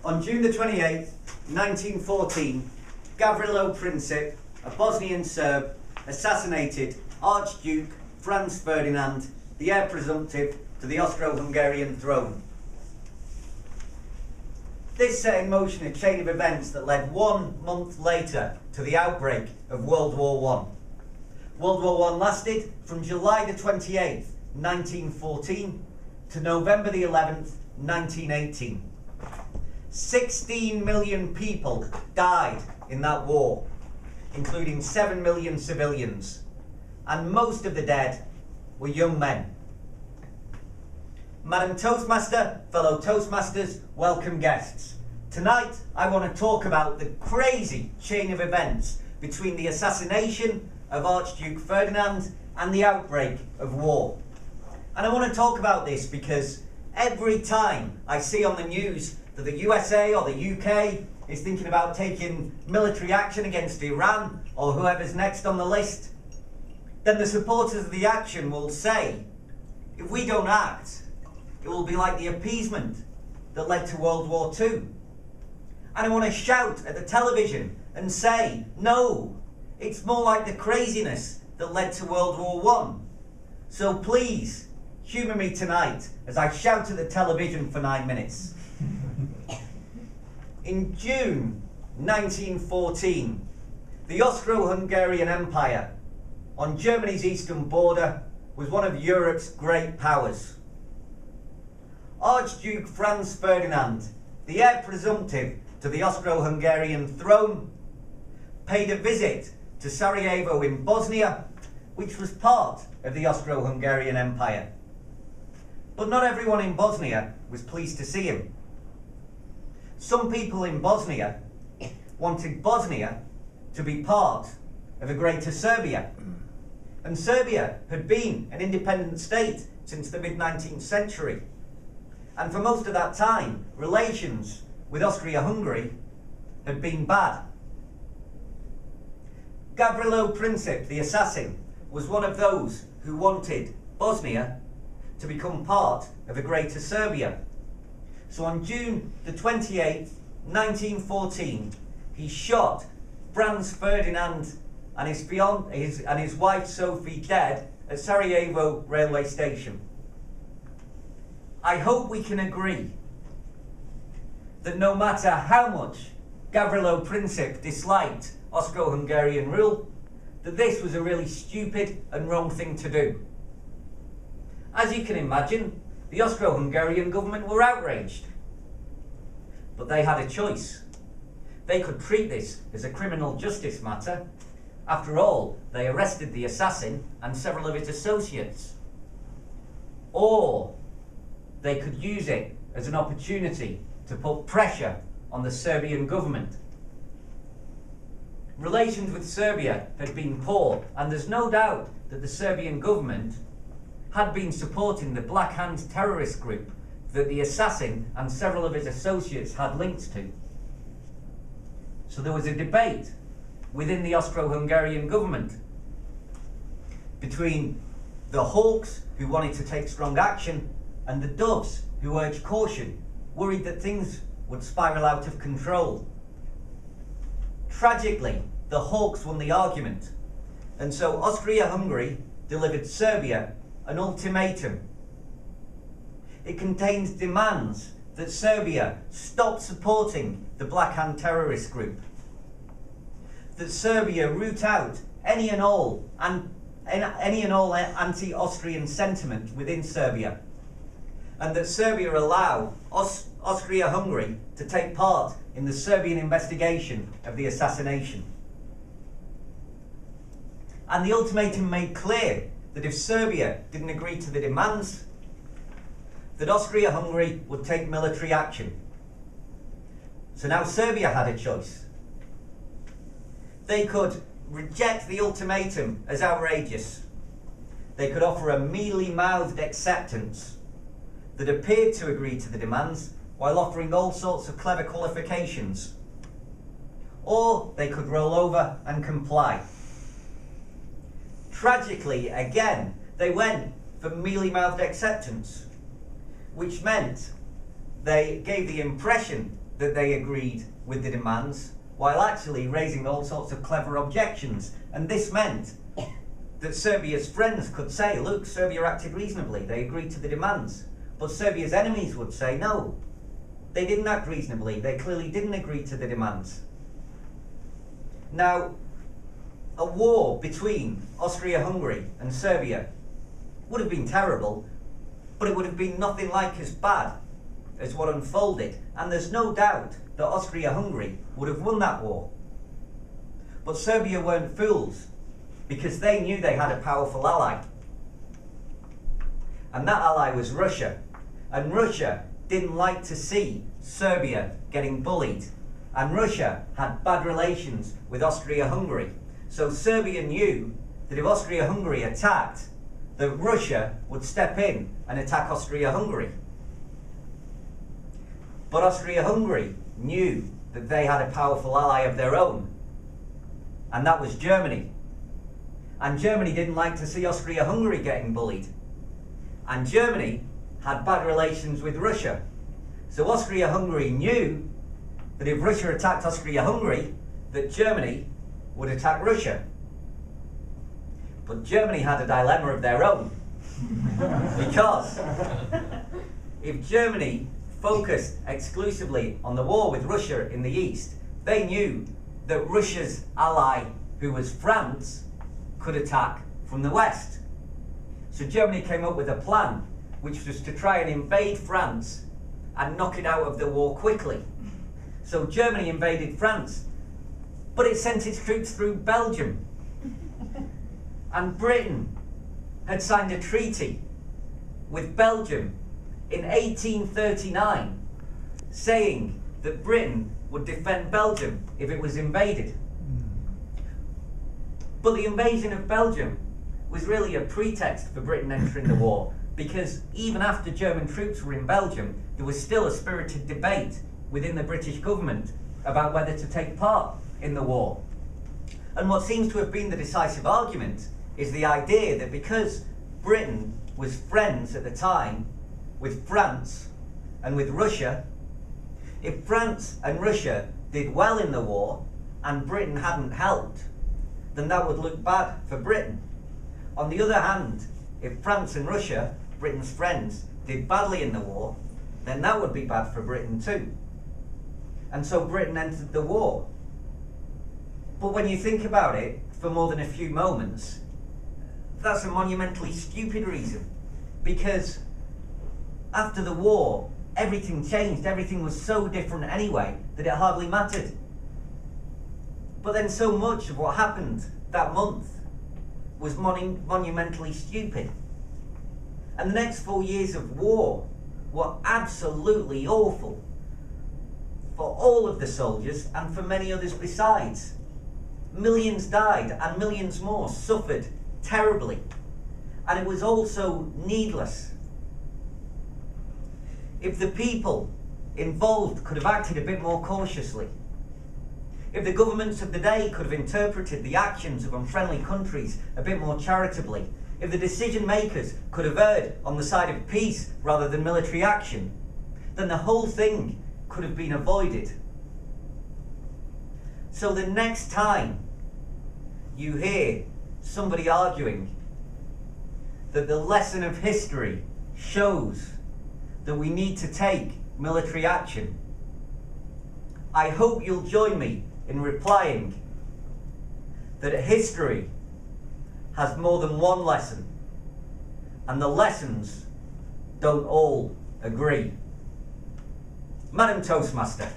On June the 28th, 1914, Gavrilo Princip, a Bosnian Serb, assassinated Archduke Franz Ferdinand, the heir presumptive to the Austro-Hungarian throne. This set in motion a chain of events that led 1 month later to the outbreak of World War I. World War I lasted from July the 28th, 1914 to November the 11th, 1918. 16 million people died in that war, including 7 million civilians, and most of the dead were young men. Madam Toastmaster, fellow Toastmasters, welcome guests. Tonight I want to talk about the crazy chain of events between the assassination of Archduke Ferdinand and the outbreak of war. And I want to talk about this because every time I see on the news that the USA or the UK is thinking about taking military action against Iran or whoever's next on the list, then the supporters of the action will say, if we don't act, it will be like the appeasement that led to World War II. And I want to shout at the television and say, no, it's more like the craziness that led to World War I. So please, humour me tonight as I shout at the television for 9 minutes. In June 1914, the Austro-Hungarian Empire on Germany's eastern border was one of Europe's great powers. Archduke Franz Ferdinand, the heir presumptive to the Austro-Hungarian throne, paid a visit to Sarajevo in Bosnia, which was part of the Austro-Hungarian Empire. But not everyone in Bosnia was pleased to see him. Some people in Bosnia wanted Bosnia to be part of a greater Serbia. And Serbia had been an independent state since the mid-19th century. And for most of that time, relations with Austria-Hungary had been bad. Gavrilo Princip, the assassin, was one of those who wanted Bosnia to become part of a greater Serbia. So on June the 28th, 1914, he shot Franz Ferdinand and his wife Sophie dead at Sarajevo railway station. I hope we can agree that no matter how much Gavrilo Princip disliked Austro-Hungarian rule, that this was a really stupid and wrong thing to do. As you can imagine, the Austro-Hungarian government were outraged. But they had a choice. They could treat this as a criminal justice matter. After all, they arrested the assassin and several of his associates. Or they could use it as an opportunity to put pressure on the Serbian government. Relations with Serbia had been poor, and there's no doubt that the Serbian government had been supporting the Black Hand terrorist group that the assassin and several of his associates had links to. So there was a debate within the Austro-Hungarian government between the hawks who wanted to take strong action and the doves who urged caution, worried that things would spiral out of control. Tragically, the hawks won the argument, and so Austria-Hungary delivered Serbia an ultimatum. It contained demands that Serbia stop supporting the Black Hand terrorist group, that Serbia root out any and all anti-Austrian sentiment within Serbia, and that Serbia allow Austria-Hungary to take part in the Serbian investigation of the assassination. And the ultimatum made clear that if Serbia didn't agree to the demands, that Austria-Hungary would take military action. So now Serbia had a choice. They could reject the ultimatum as outrageous. They could offer a mealy-mouthed acceptance that appeared to agree to the demands while offering all sorts of clever qualifications. Or they could roll over and comply. Tragically, again, they went for mealy-mouthed acceptance, which meant they gave the impression that they agreed with the demands, while actually raising all sorts of clever objections. And this meant that Serbia's friends could say, look, Serbia acted reasonably, they agreed to the demands. But Serbia's enemies would say, no, they didn't act reasonably, they clearly didn't agree to the demands. Now, a war between Austria-Hungary and Serbia would have been terrible, but it would have been nothing like as bad as what unfolded. And there's no doubt that Austria-Hungary would have won that war. But Serbia weren't fools, because they knew they had a powerful ally. And that ally was Russia. And Russia didn't like to see Serbia getting bullied. And Russia had bad relations with Austria-Hungary. So Serbia knew that if Austria-Hungary attacked, that Russia would step in and attack Austria-Hungary. But Austria-Hungary knew that they had a powerful ally of their own, and that was Germany. And Germany didn't like to see Austria-Hungary getting bullied. And Germany had bad relations with Russia. So Austria-Hungary knew that if Russia attacked Austria-Hungary, that Germany would attack Russia. But Germany had a dilemma of their own. Because if Germany focused exclusively on the war with Russia in the east, they knew that Russia's ally, who was France, could attack from the west. So Germany came up with a plan, which was to try and invade France and knock it out of the war quickly. So Germany invaded France, but it sent its troops through Belgium. And Britain had signed a treaty with Belgium in 1839, saying that Britain would defend Belgium if it was invaded. But the invasion of Belgium was really a pretext for Britain entering the war, because even after German troops were in Belgium, there was still a spirited debate within the British government about whether to take part in the war. And what seems to have been the decisive argument is the idea that because Britain was friends at the time with France and with Russia, if France and Russia did well in the war and Britain hadn't helped, then that would look bad for Britain. On the other hand, if France and Russia, Britain's friends, did badly in the war, then that would be bad for Britain too. And so Britain entered the war. But when you think about it for more than a few moments, that's a monumentally stupid reason. Because after the war, everything changed. Everything was so different anyway that it hardly mattered. But then so much of what happened that month was monumentally stupid. And the next 4 years of war were absolutely awful for all of the soldiers and for many others besides. Millions died and millions more suffered terribly. And it was also needless. If the people involved could have acted a bit more cautiously, if the governments of the day could have interpreted the actions of unfriendly countries a bit more charitably, if the decision makers could have erred on the side of peace rather than military action, then the whole thing could have been avoided. So the next time you hear somebody arguing that the lesson of history shows that we need to take military action, I hope you'll join me in replying that history has more than one lesson, and the lessons don't all agree. Madam Toastmaster.